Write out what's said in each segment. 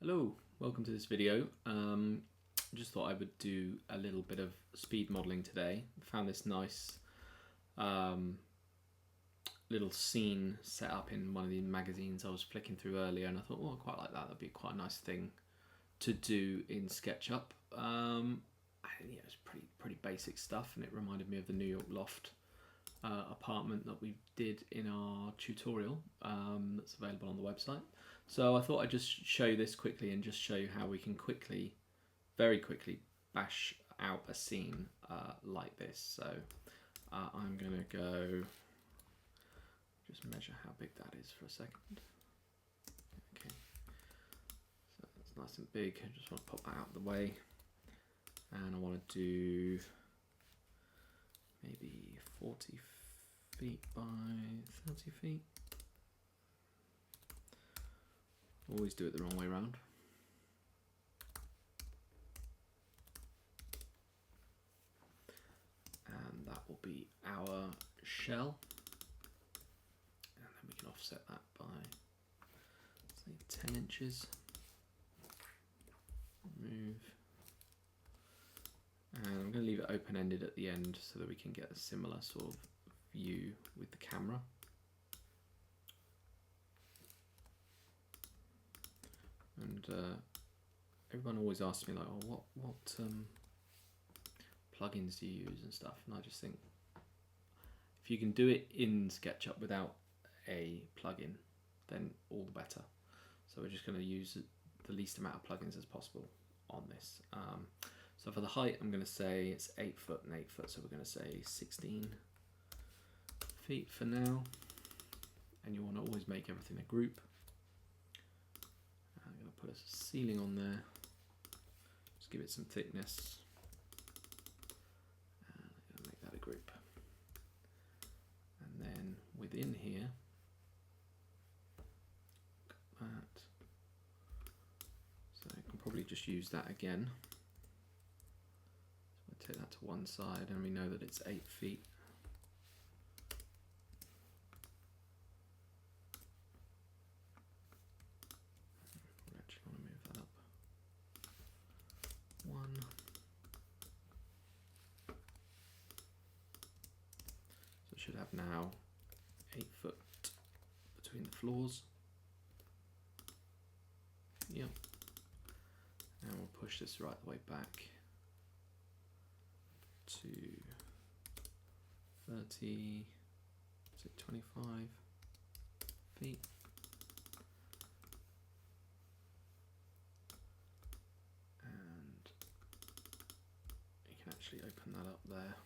Hello, welcome to this video. Just thought I would do a little bit of speed modeling today. Found this nice little scene set up in one of the magazines I was flicking through earlier, and I thought, oh, I quite like that. That'd be quite a nice thing to do in SketchUp. Yeah, it's pretty basic stuff, and it reminded me of the New York loft apartment that we did in our tutorial that's available on the website. So I thought I'd just show you this quickly and just show you how we can very quickly bash out a scene like this. So I'm gonna go just measure how big that is for a second. Okay, so that's nice and big. I just want to pop that out of the way, and I want to do maybe 40 feet by 30 feet. Always do it the wrong way around. And that will be our shell. And then we can offset that by, say, 10 inches. Move. And I'm going to leave it open-ended at the end so that we can get a similar sort of view with the camera. And everyone always asks me like, oh, what plugins do you use and stuff? And I just think if you can do it in SketchUp without a plugin, then all the better. So we're just going to use the least amount of plugins as possible on this. So for the height, I'm going to say it's 8 foot and 8 foot. So we're going to say 16 feet for now. And you want to always make everything a group. I'm going to put a ceiling on there, just give it some thickness, and I'm going to make that a group. And then within here, got that. So I can probably just use that again. So we'll take that to one side, and we know that it's 8 feet. Should have now 8 foot between the floors. Yep. And we'll push this right the way back to 30, is it 25 feet? And you can actually open that up there.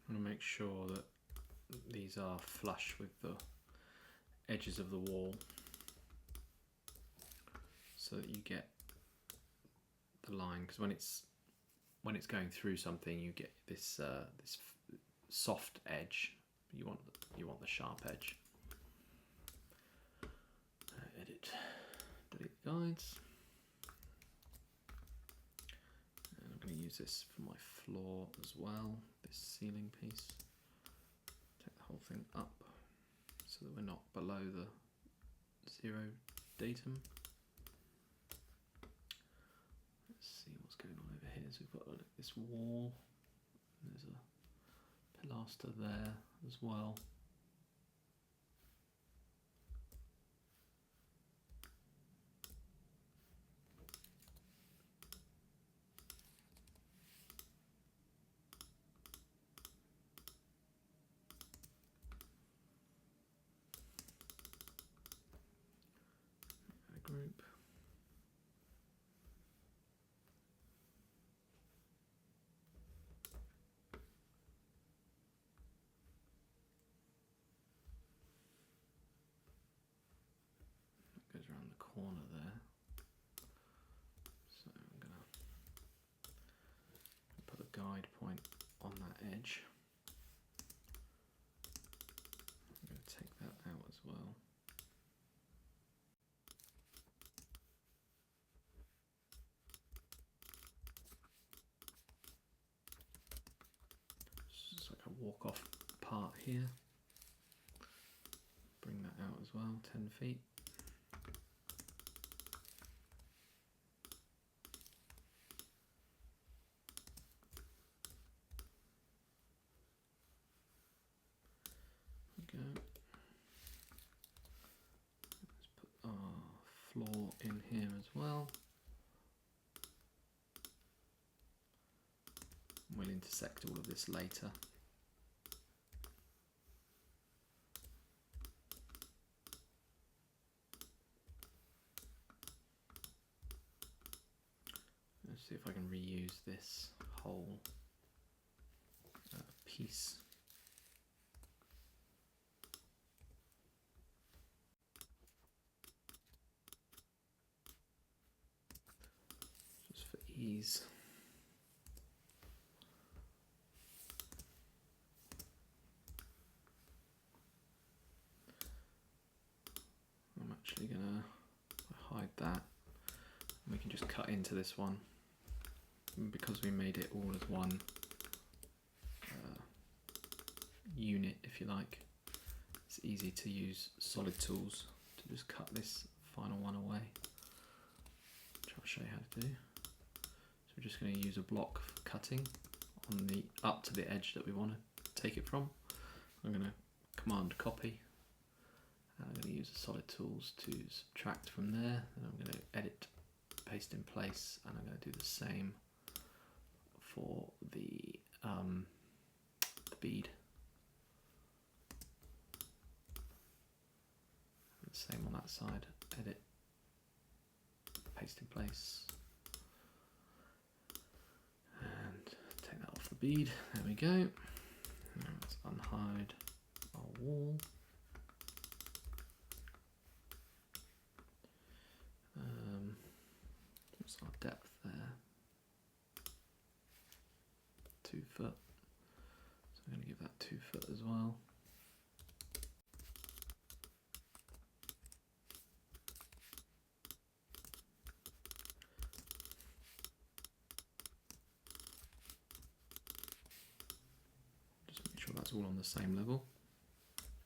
I want to make sure that these are flush with the edges of the wall so that you get the line, because when it's going through something you get this this soft edge. You want the sharp edge. Edit, delete the guides, and I'm going to use this for my floor as well, this ceiling piece. Take the whole thing up so that we're not below the 0 datum. Let's see what's going on over here. So we've got this wall, and there's a pilaster there as well. Group. That goes around the corner there. So I'm going to put a guide point on that edge. I'm going to take that out as well. Walk off part here, bring that out as well, 10 feet. There we go. Let's put our floor in here as well. We'll intersect all of this later. See if I can reuse this whole piece. Just for ease. I'm actually gonna hide that. We can just cut into this one. Because we made it all as one unit, if you like, it's easy to use solid tools to just cut this final one away, which I'll show you how to do. So we're just going to use a block for cutting on the up to the edge that we want to take it from. I'm going to command copy, and I'm going to use the solid tools to subtract from there, and I'm going to edit, paste in place, and I'm going to do the same for the bead. And same on that side, edit, paste in place, and take that off the bead. There we go. Now let's unhide our wall. What's our depth there? 2 foot, so I'm going to give that 2 foot as well. Just make sure that's all on the same level.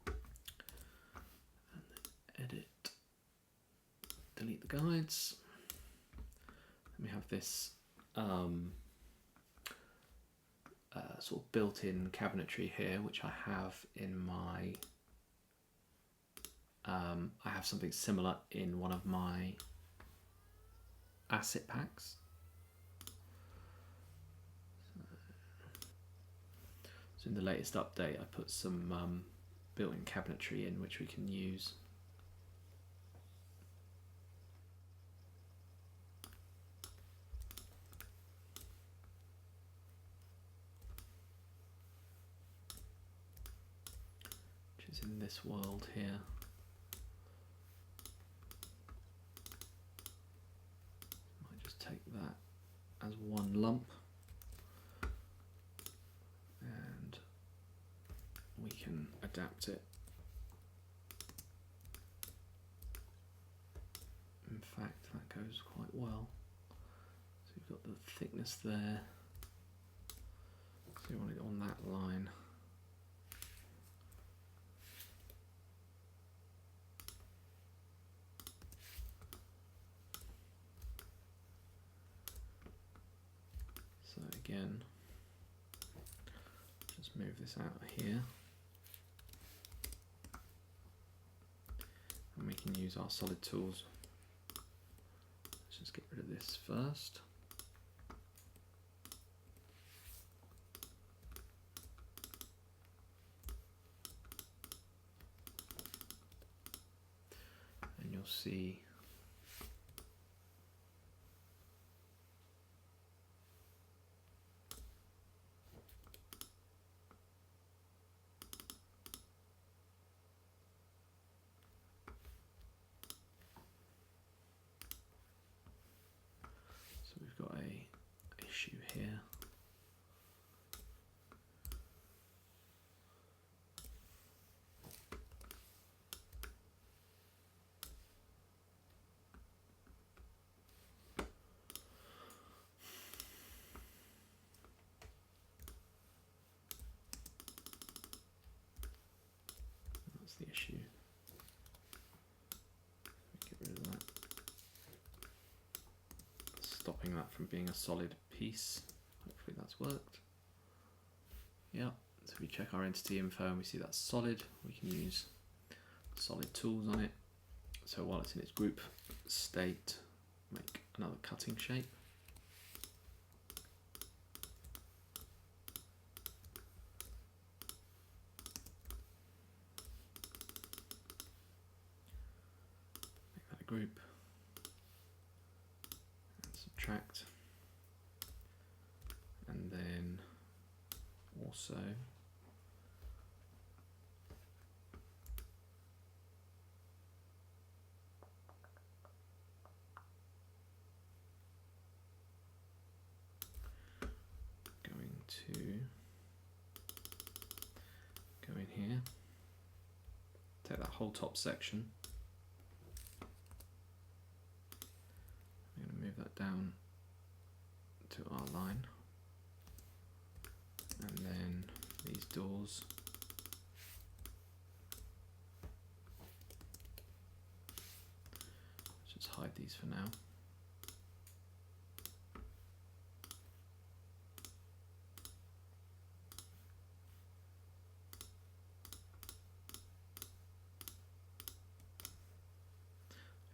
And then edit, delete the guides. Then we have this sort of built-in cabinetry here, which I have in my I have something similar in one of my asset packs. So in the latest update I put some built-in cabinetry in which we can use. In this world here. Might just take that as one lump, and we can adapt it. In fact, that goes quite well. So we've got the thickness there. So you want it on that line. So again, just move this out of here. And we can use our solid tools. Let's just get rid of this first. And you'll see we've got a issue here. That's the issue. Get rid of that. Stopping that from being a solid piece. Hopefully that's worked. Yeah, so if we check our entity info and we see that's solid, we can use solid tools on it. So while it's in its group state, make another cutting shape. Make that a group. Subtract, and then also going to go in here, take that whole top section. I'm going to move that down to our line, and then these doors, let's just hide these for now.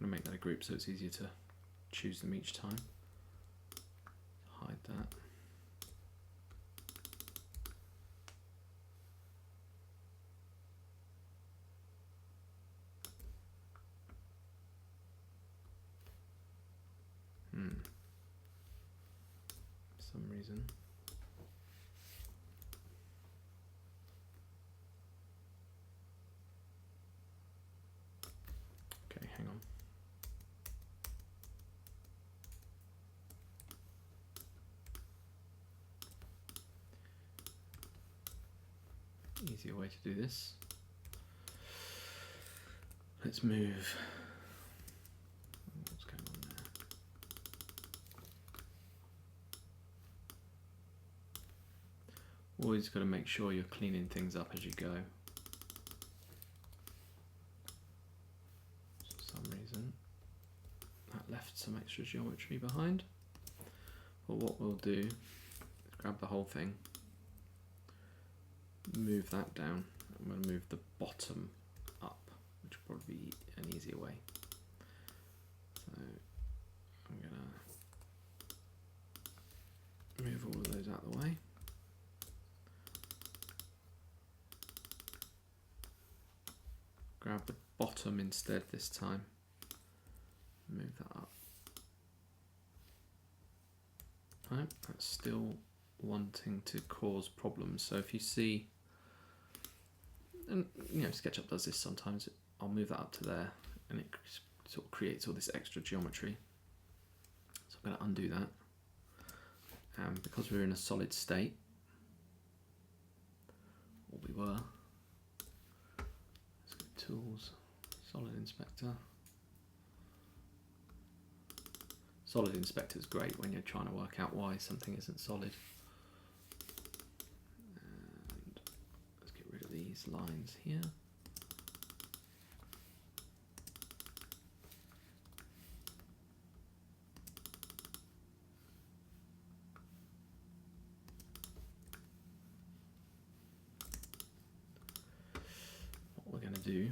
I'm going to make that a group so it's easier to choose them each time. Hide that. For some reason. Okay, hang on. Easier way to do this. Let's move. What's going on there? Always got to make sure you're cleaning things up as you go. For some reason, that left some extra geometry behind. But what we'll do is grab the whole thing, move that down. I'm going to move the bottom up, which will probably be an easier way. So I'm going to move all of those out of the way. Grab the bottom instead this time. Move that up. Right, that's still wanting to cause problems. So if you see, and you know, SketchUp does this sometimes, I'll move that up to there and it sort of creates all this extra geometry. So I'm going to undo that. And because we're in a solid state, or we were, let's go Tools, Solid Inspector. Solid Inspector is great when you're trying to work out why something isn't solid. And let's get rid of these lines here. What we're going to do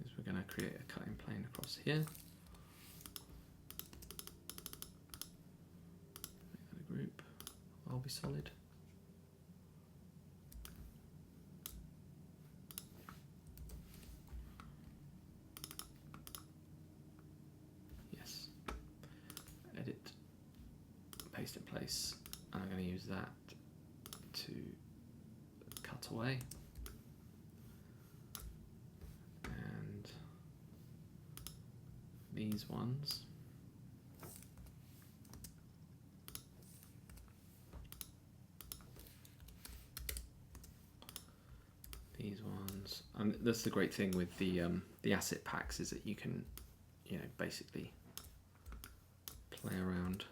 is we're going to create a cutting plane across here. Group, I'll be solid. Yes. Edit, paste in place, and I'm going to use that to cut away. And these ones. These ones, and that's the great thing with the asset packs, is that you can, you know, basically play around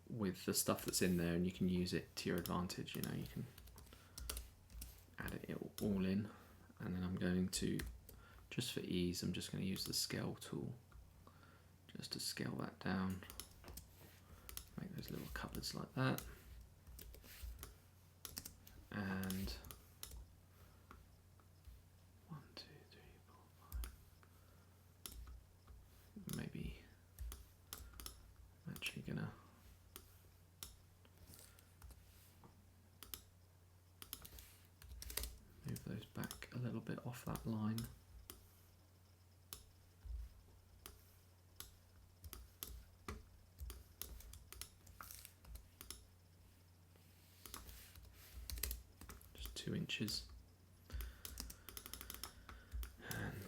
with the stuff that's in there, and you can use it to your advantage. You know, you can add it all in, and then I'm going to, just for ease, I'm just going to use the scale tool just to scale that down, make those little cupboards like that. And 1, 2, 3, 4, 5. Maybe I'm actually gonna move those back a little bit off that line. Just 2 inches. And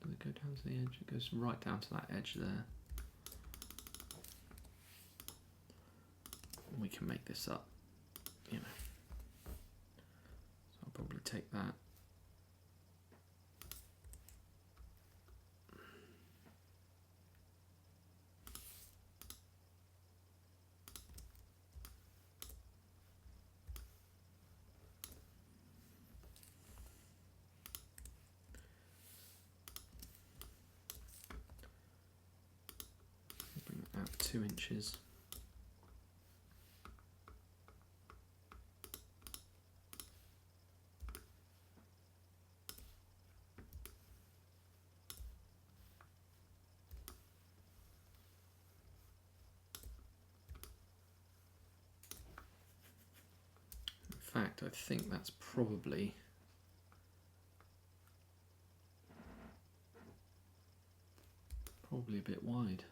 does it go down to the edge? It goes right down to that edge there. We can make this up, you know. So I'll probably take that. Bring that out 2 inches. In fact, I think that's probably a bit wide.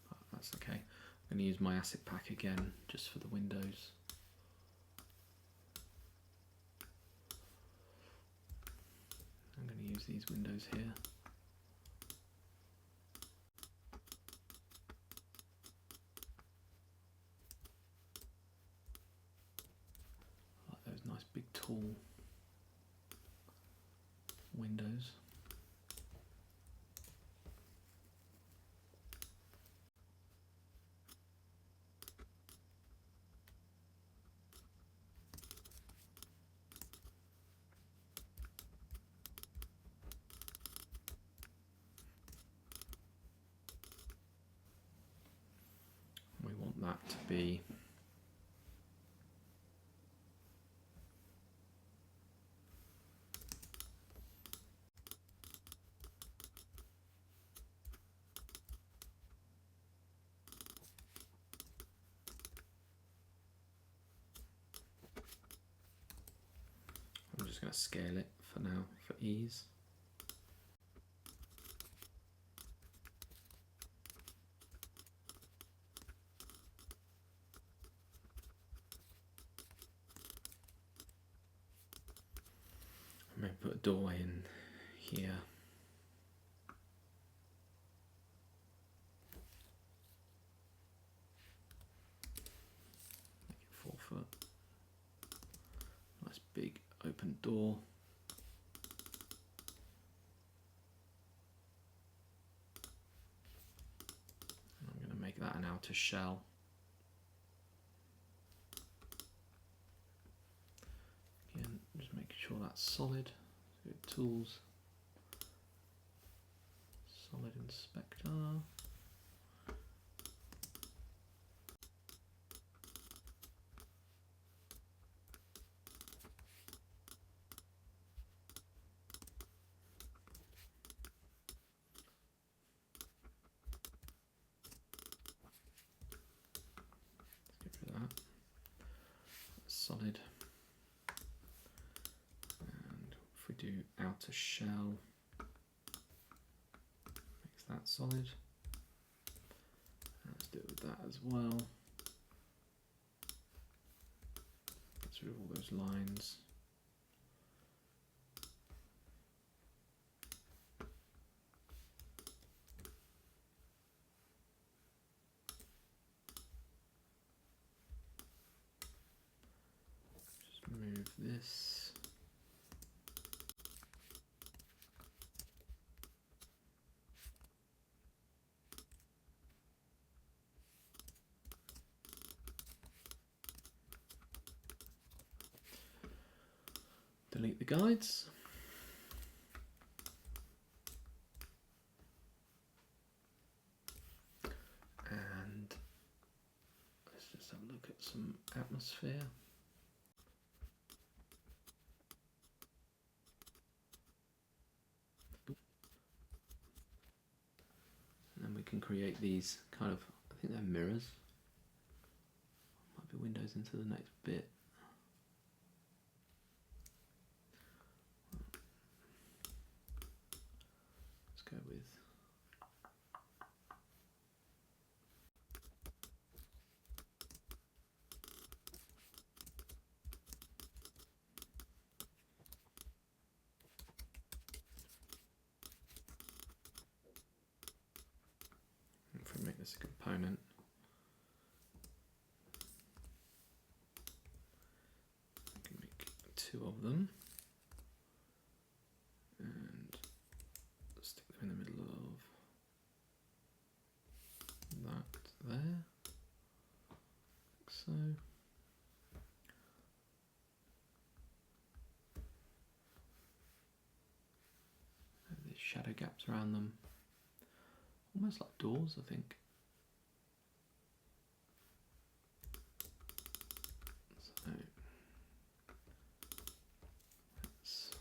But that's okay. I'm going to use my asset pack again just for the windows. I'm going to use these windows here. Nice big tall windows. We want that to be I'm just going to scale it for now, for ease. I'm going to put a doorway in here. door. I'm going to make that an outer shell. Again, just making sure that's solid. So tools, solid inspector. Solid, and if we do outer shell, makes that solid. Let's do it with that as well. Get rid of all those lines. Move this. Delete the guides. And let's just have a look at some atmosphere. And we can create these kind of, I think they're mirrors. Might be windows into the next bit. Let's go with if we make this a component. I can make 2 of them and stick them in the middle of that there, like so. And these shadow gaps around them, almost like doors, I think. So let's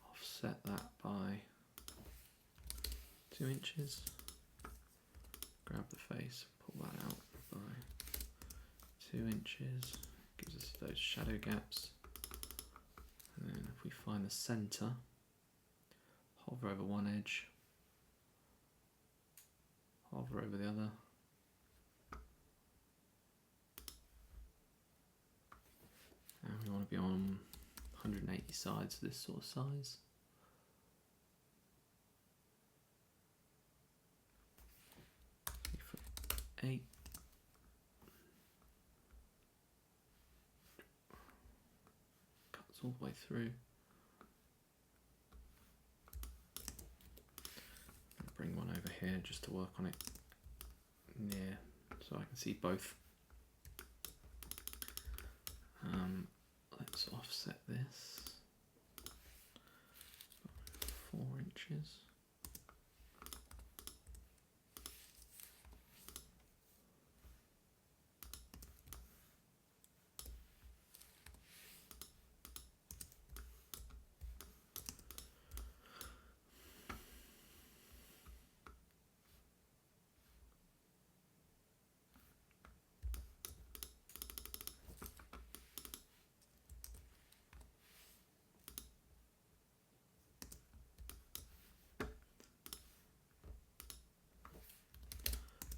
offset that by 2 inches. Grab the face, pull that out by 2 inches. Gives us those shadow gaps. And then if we find the center, hover over one edge, hover over the other. And we want to be on 180 sides, this sort of size. For 8. Cuts all the way through. Bring one over here just to work on it near, so I can see both. Let's offset this 4 inches.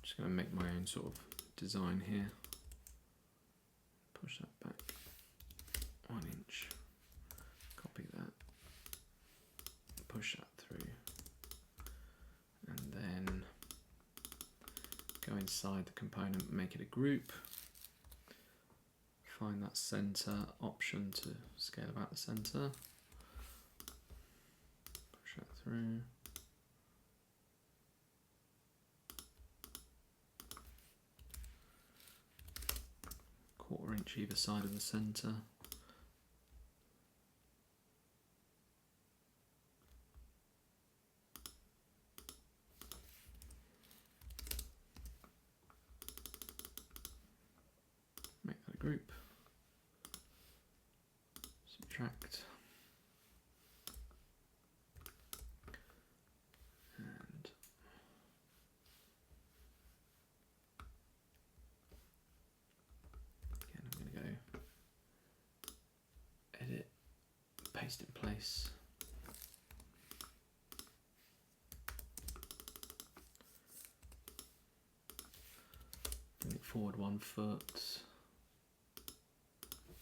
Just going to make my own sort of design here. Push that back 1 inch. Copy that. Push that through. And then go inside the component, make it a group. find that center option to scale about the center. Push that through. Quarter inch either side of the center. Make that a group. Subtract. And again, I'm going to go edit, paste in place. Bring it forward 1 foot.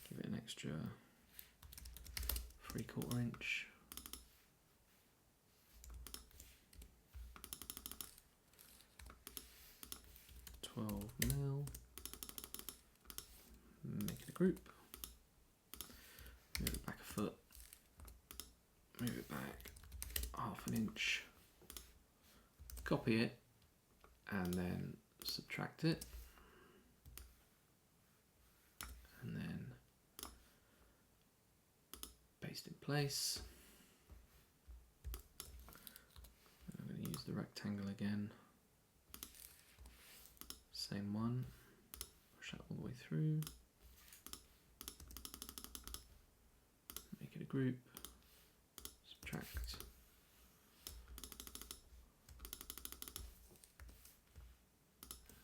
Give it an extra 3/4 inch. $12mm. Make it a group. Move it back a foot. Move it back 1/2 inch. Copy it and then subtract it. And then paste in place. I'm going to use the rectangle again. Same one. Push that all the way through. Make it a group. Subtract.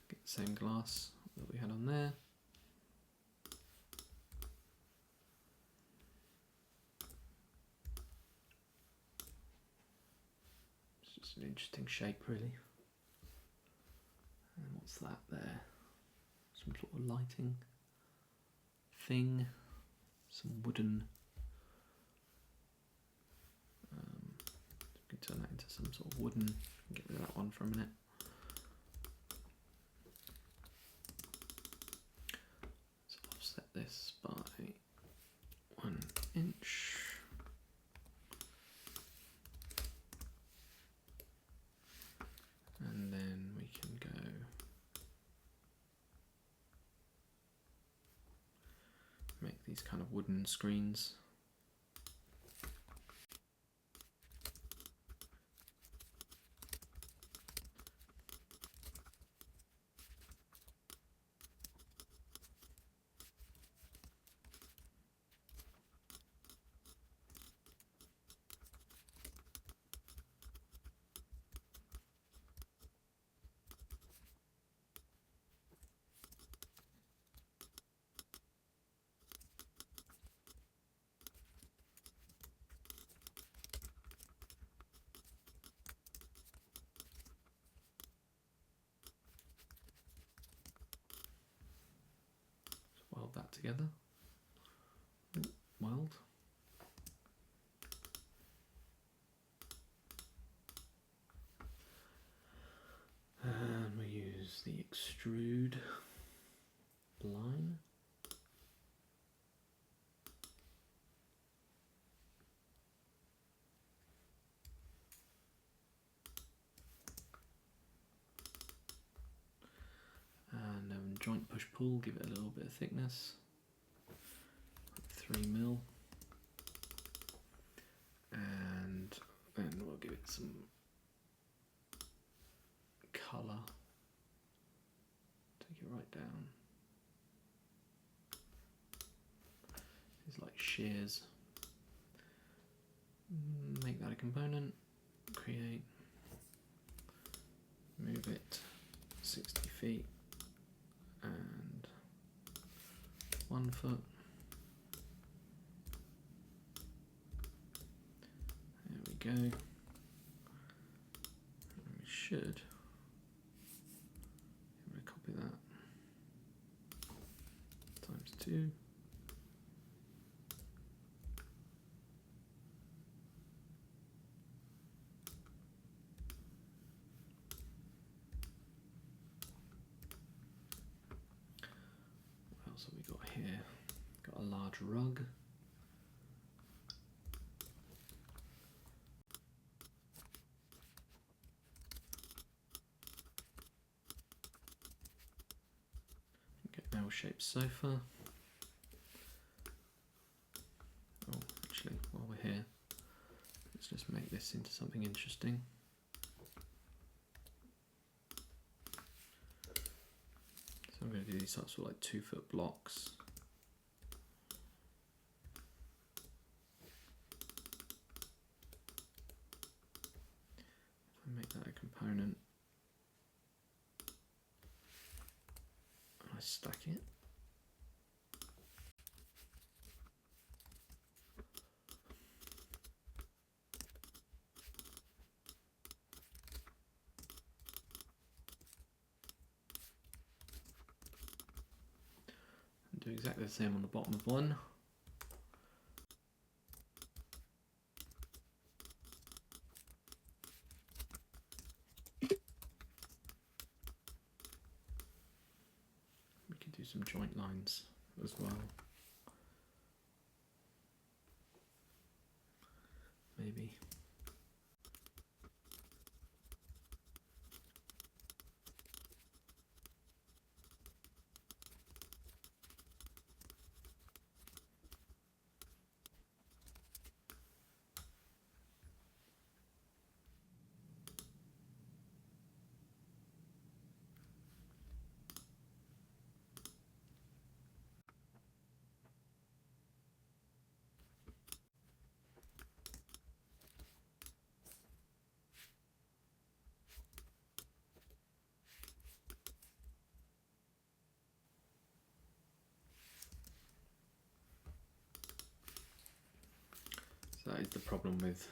Get the same glass that we had on there. An interesting shape, really. And what's that there? Some sort of lighting thing. Some wooden. We can turn that into some sort of wooden. Get rid of that one for a minute. So offset this by 1 inch. And then we can go make these kind of wooden screens. Weld that together. Weld. And we use the extrude line. And joint push pull, give it a little bit of thickness. 3mm. And then we'll give it some colour. Take it right down. It's like shears. Make that a component. Create. Move it 60 feet. And 1 foot. There we go. And we should copy that ×2. What else have we got here? Got a large rug. Get an L-shaped sofa. Oh, actually, while we're here, let's just make this into something interesting. So I'm going to do these types of like 2-foot blocks. If I make that a component, I stack it. Do exactly the same on the bottom of one. We can do some joint lines as well. Maybe. So that is the problem with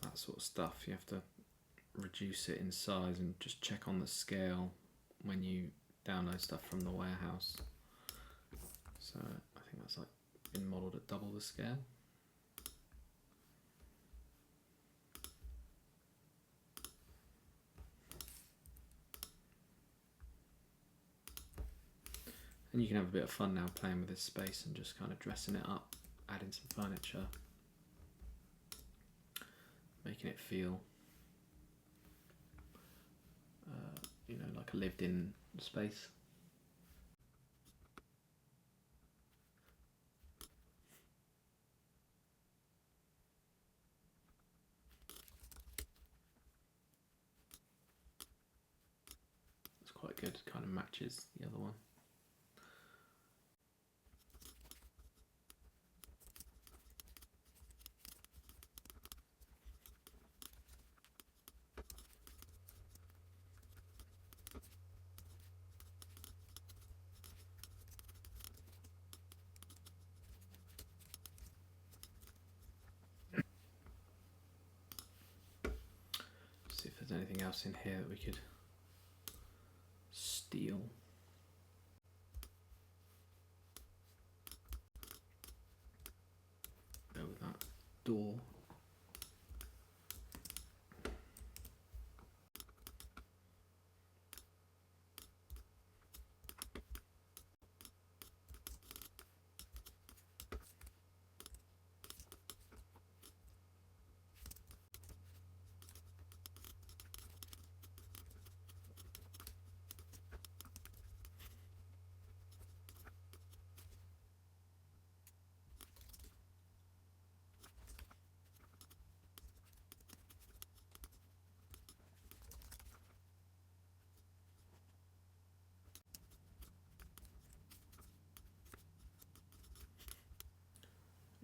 that sort of stuff. You have to reduce it in size and just check on the scale when you download stuff from the warehouse. So I think that's like been modelled at double the scale. And you can have a bit of fun now playing with this space and just kind of dressing it up, adding some furniture, making it feel, you know, like a lived-in space. It's quite good, kind of matches the other one. See if there's anything else in here that we could steal. Go with that door.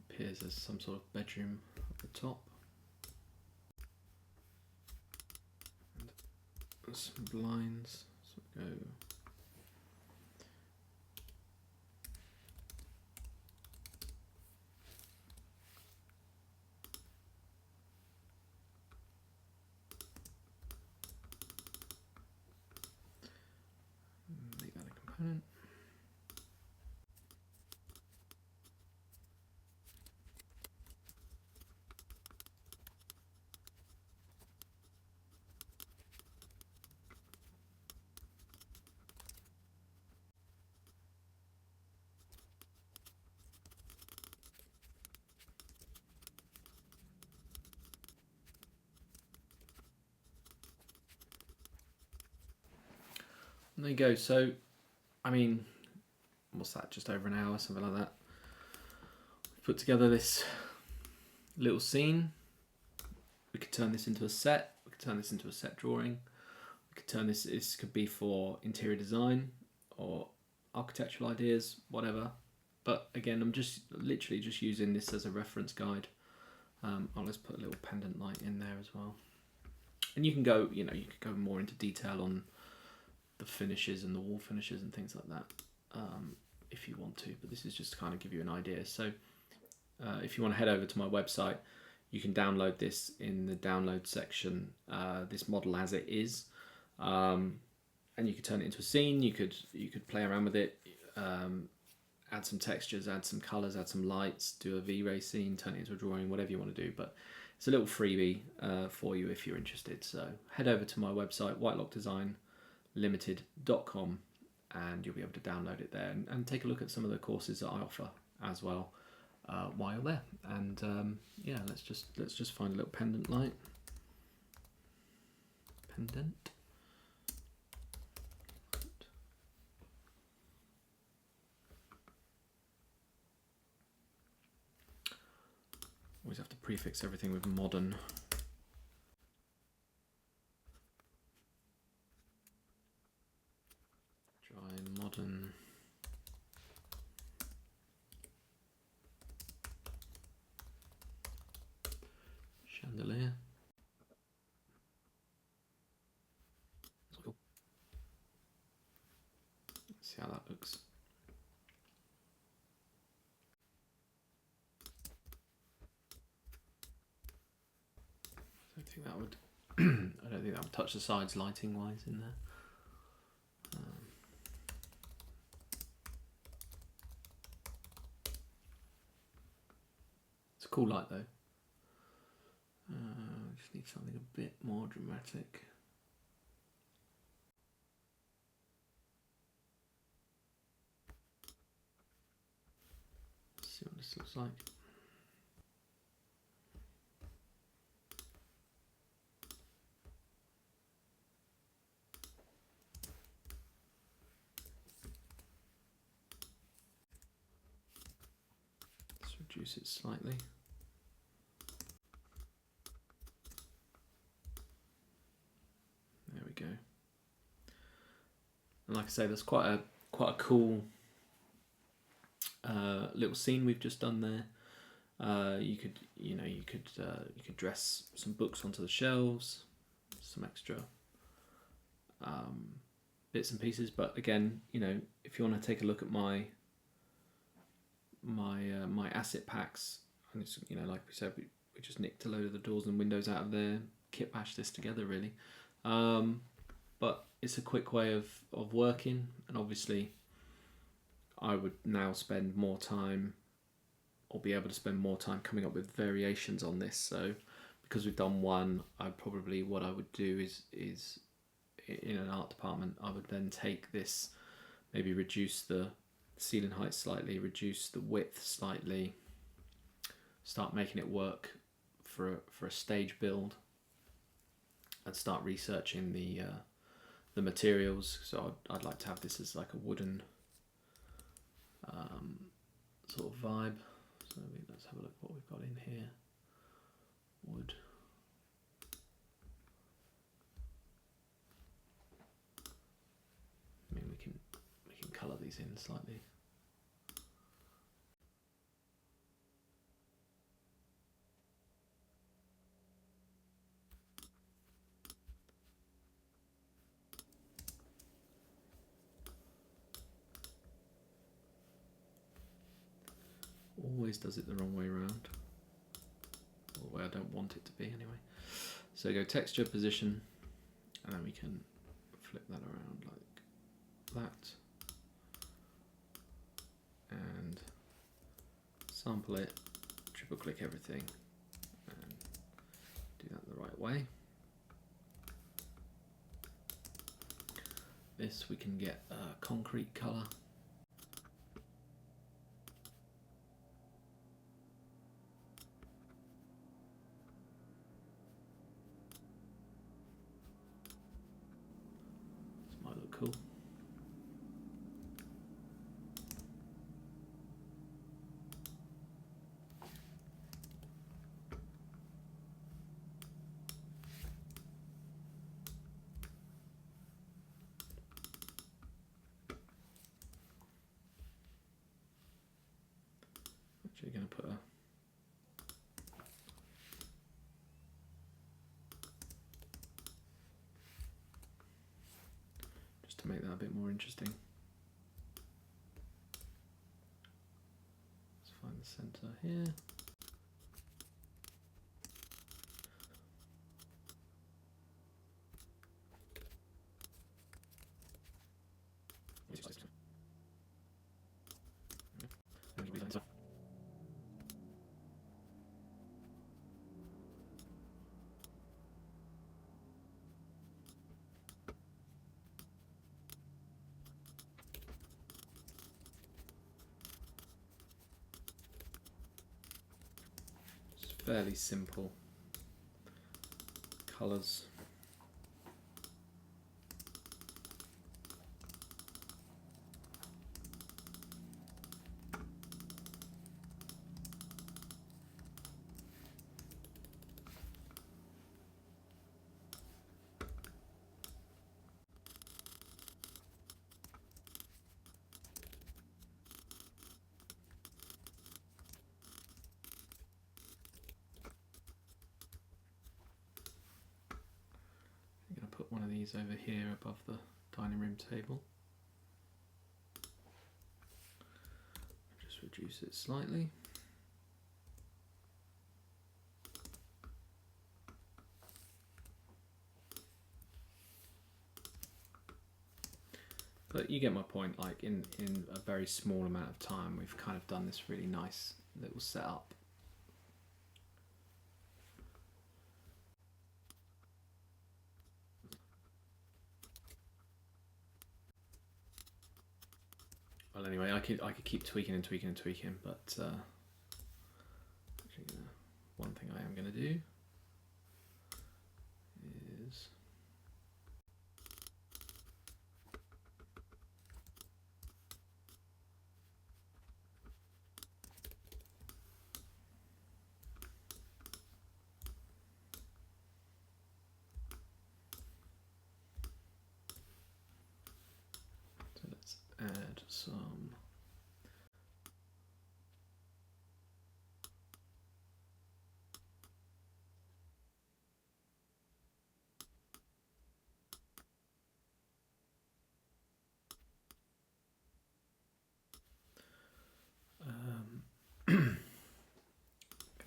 Appears as some sort of bedroom at the top. And some blinds. So we go make that a component. there you go. So, I mean, what's that? Just over an hour, something like that. Put together this little scene. We could turn this into a set. We could turn this into a set drawing. We could turn this. This could be for interior design or architectural ideas, whatever. But again, I'm just literally just using this as a reference guide. I'll just put a little pendant light in there as well. And you can go, you could go more into detail on the finishes and the wall finishes and things like that if you want to. But this is just to kind of give you an idea. So if you want to head over to my website, you can download this in the download section, this model as it is. And you could turn it into a scene. You could play around with it, add some textures, add some colors, add some lights, do a V-Ray scene, turn it into a drawing, whatever you want to do. But it's a little freebie for you if you're interested. So head over to my website, whitelockdesignlimited.com, and you'll be able to download it there and take a look at some of the courses that I offer as well while you're there. And yeah, let's just find a little pendant light. Pendant. Always have to prefix everything with modern. Try modern. Chandelier. That's cool. Let's see how that looks. I don't think that would. I don't think that would touch the sides lighting wise in there. It's a cool light though. Just need something a bit more dramatic. Let's see what this looks like. Let's reduce it slightly. There we go. And like I say, there's quite a cool little scene we've just done there. You could dress some books onto the shelves, some extra bits and pieces. But again, if you want to take a look at my asset packs, and it's, like we said, we just nicked a load of the doors and windows out of there, kit bashed this together really. But it's a quick way of working, and obviously I would now spend more time, or be able to spend more time coming up with variations on this. So because we've done one, what I would do is in an art department, I would then take this, maybe reduce the ceiling height slightly, reduce the width slightly, start making it work for a stage build, and start researching the materials. So I'd like to have this as like a wooden sort of vibe. So let's have a look what we've got in here. Wood. I mean, we can colour these in slightly. Always does it the wrong way around, or the way I don't want it to be anyway. So go texture, position, and then we can flip that around like that, and sample it, triple click everything, and do that the right way. This we can get a concrete colour. Cool. Actually going to put a just to make that a bit more interesting. Let's find the center here. Fairly simple colours. Put one of these over here above the dining room table. Just reduce it slightly. But you get my point, like in a very small amount of time we've kind of done this really nice little setup. Well, anyway, I could keep tweaking and tweaking and tweaking, but actually, one thing I am going to do is so let's add some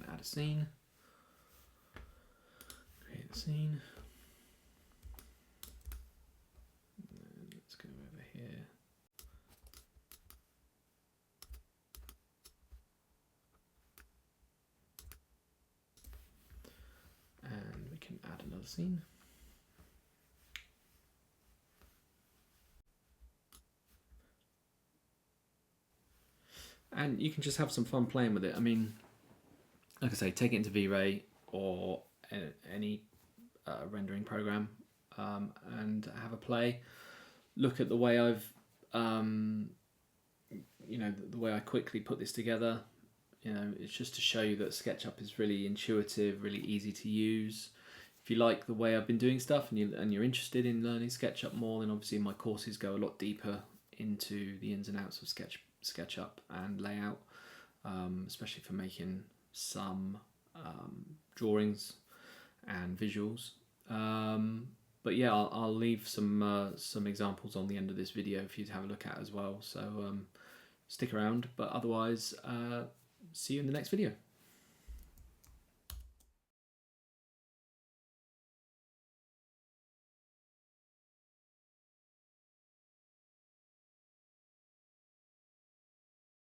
gonna add a scene, create a scene, and let's go over here. And we can add another scene. And you can just have some fun playing with it. I mean, like I say, take it into V-Ray or any rendering program and have a play. Look at the way I've, you know, the way I quickly put this together. You know, it's just to show you that SketchUp is really intuitive, really easy to use. If you like the way I've been doing stuff and you're interested in learning SketchUp more, then obviously my courses go a lot deeper into the ins and outs of SketchUp and LayOut, especially for making some drawings and visuals. But yeah, I'll leave some examples on the end of this video for you to have a look at as well. So stick around, but otherwise, see you in the next video.